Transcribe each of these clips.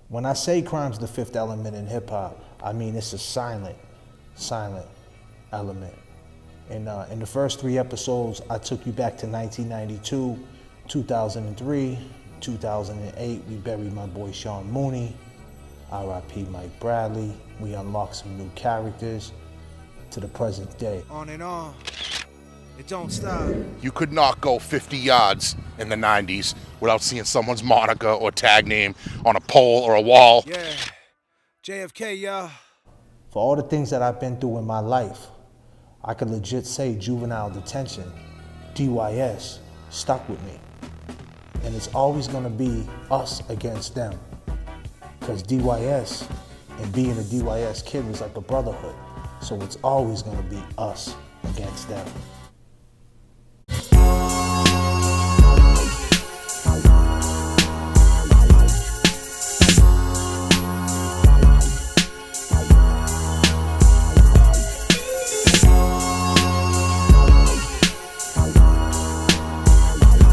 When I say crime's the fifth element in hip hop, I mean it's a silent element. And in the first 3 episodes, I took you back to 1992, 2003, 2008. We buried my boy Sean Mooney, R.I.P. Mike Bradley. We unlocked some new characters to the present day. On and on, it don't stop. You could not go 50 yards in the 90s without seeing someone's moniker or tag name on a pole or a wall. Yeah, JFK, y'all. For all the things that I've been through in my life, I could legit say juvenile detention, DYS, stuck with me. And it's always gonna be us against them. Because DYS and being a DYS kid was like a brotherhood. So it's always gonna be us against them.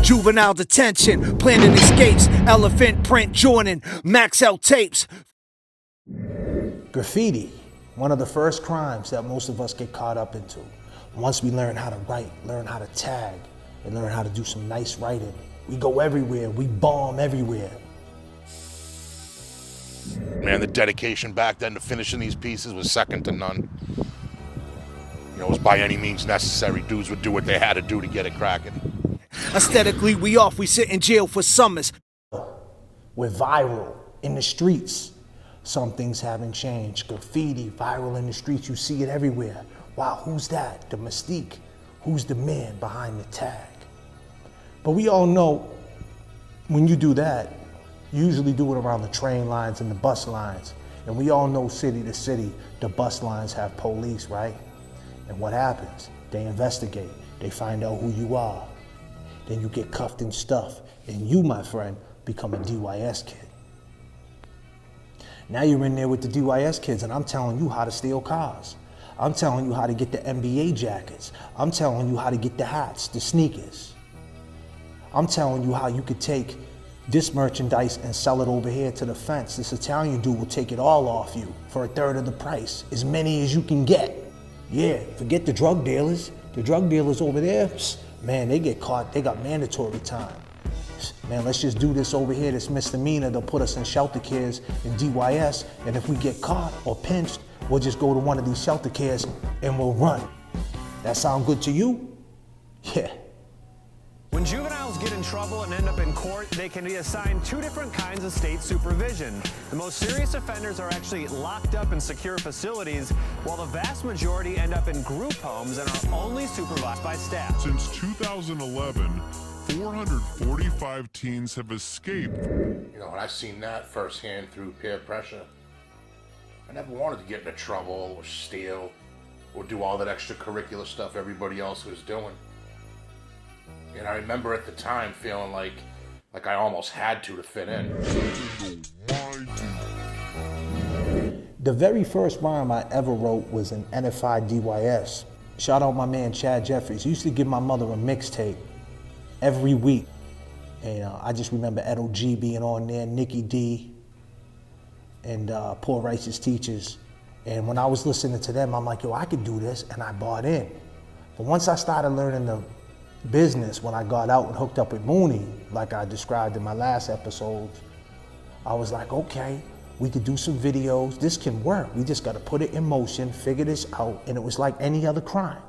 Juvenile detention, planning escapes, elephant print Jordan, Max L tapes. Graffiti, one of the first crimes that most of us get caught up into. Once we learn how to write, learn how to tag, and learn how to do some nice writing, we go everywhere, we bomb everywhere. Man, the dedication back then to finishing these pieces was second to none. You know, it was by any means necessary. Dudes would do what they had to do to get it cracking. Aesthetically, we off, we sit in jail for summers. We're viral in the streets. Some things haven't changed. Graffiti, viral in the streets, you see it everywhere. Wow, who's that? The mystique. Who's the man behind the tag? But we all know when you do that, you usually do it around the train lines and the bus lines. And we all know city to city, the bus lines have police, right? And what happens? They investigate. They find out who you are. Then you get cuffed and stuff, and you, my friend, become a DYS kid. Now you're in there with the DYS kids, and I'm telling you how to steal cars. I'm telling you how to get the NBA jackets. I'm telling you how to get the hats, the sneakers. I'm telling you how you could take this merchandise and sell it over here to the fence. This Italian dude will take it all off you for 1/3 of the price, as many as you can get. Yeah, forget the drug dealers. The drug dealers over there, man, they get caught, they got mandatory time. Man, let's just do this over here, this misdemeanor. They'll put us in shelter cares in DYS, and if we get caught or pinched, we'll just go to one of these shelter cares and we'll run. That sound good to you? Yeah. When juveniles get in trouble and end up in court, they can be assigned 2 different kinds of state supervision. The most serious offenders are actually locked up in secure facilities, while the vast majority end up in group homes and are only supervised by staff. Since 2011, 445 teens have escaped. You know, and I've seen that firsthand through peer pressure. I never wanted to get into trouble or steal or do all that extracurricular stuff everybody else was doing. And I remember at the time feeling like I almost had to fit in. The very first rhyme I ever wrote was an NFI DYS. Shout out my man Chad Jeffries. He used to give my mother a mixtape every week. And I just remember Edo G being on there, Nikki D, and Poor Righteous Teachers. And when I was listening to them, I'm like, yo, I could do this, and I bought in. But once I started learning the business, when I got out and hooked up with Mooney, like I described in my last episode, I was like, okay, we could do some videos. This can work. We just got to put it in motion, figure this out, and it was like any other crime.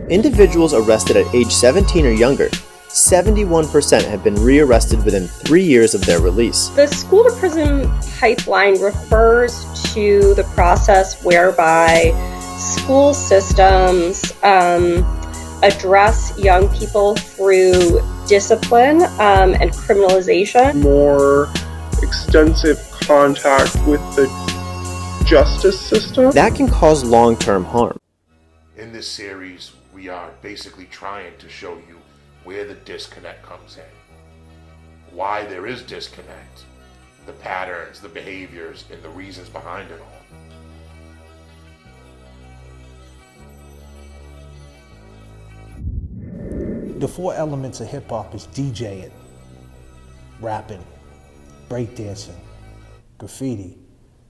Individuals arrested at age 17 or younger, 71% have been rearrested within 3 years of their release. The school to prison pipeline refers to the process whereby school systems address young people through discipline and criminalization. More extensive contact with the justice system. That can cause long-term harm. In this series, we are basically trying to show you where the disconnect comes in, why there is disconnect, the patterns, the behaviors, and the reasons behind it all. The 4 elements of hip hop is DJing, rapping, breakdancing, Graffiti,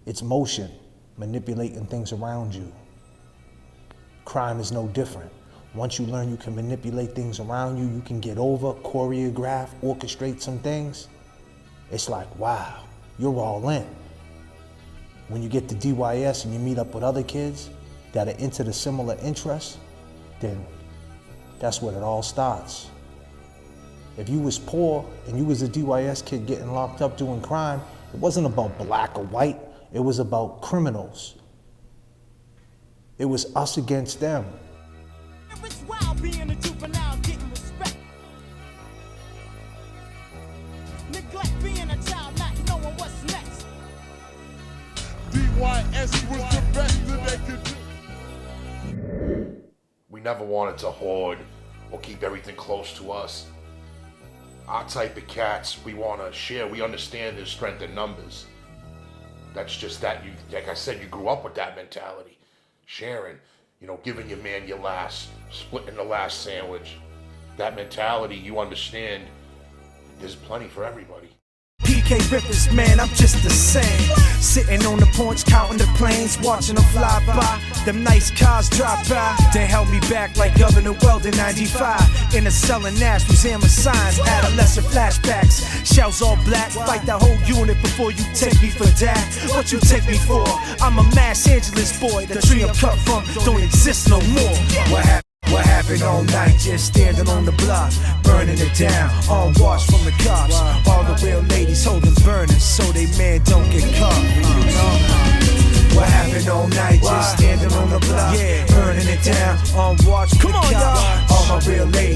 it's motion, manipulating things around you. Crime is no different. Once you learn you can manipulate things around you, you can get over, choreograph, orchestrate some things. It's like, wow, you're all in. When you get to DYS and you meet up with other kids that are into the similar interests, then that's where it all starts. If you was poor and you was a DYS kid getting locked up doing crime, it wasn't about black or white, it was about criminals. It was us against them. It's wild being a juvenile, getting respect. Neglect being a child, not knowing what's next. DYS was the best that they could do. We never wanted to hoard or keep everything close to us. Our type of cats, we want to share. We understand there's strength in numbers. That's just that, you, like I said, you grew up with that mentality. Sharing, you know, giving your man your last, splitting the last sandwich. That mentality, you understand, there's plenty for everybody. PK Rippers, man, I'm just the same. Sitting on the porch, counting the planes, watching them fly by. Them nice cars drop by. They held me back like Governor Weld in 95. In a cell in Nash, museum of signs, adolescent flashbacks. Shells all black, fight the whole unit before you take me for that. What you take me for? I'm a Los Angeles boy. The tree I'm cut from don't exist no more. What happened all night, just standing on the block, burning it down, on watch from the cops. All the real ladies holding burners, so they man don't get caught, you know. What happened all night, just standing on the block, burning it down, on watch from the cops. All my real ladies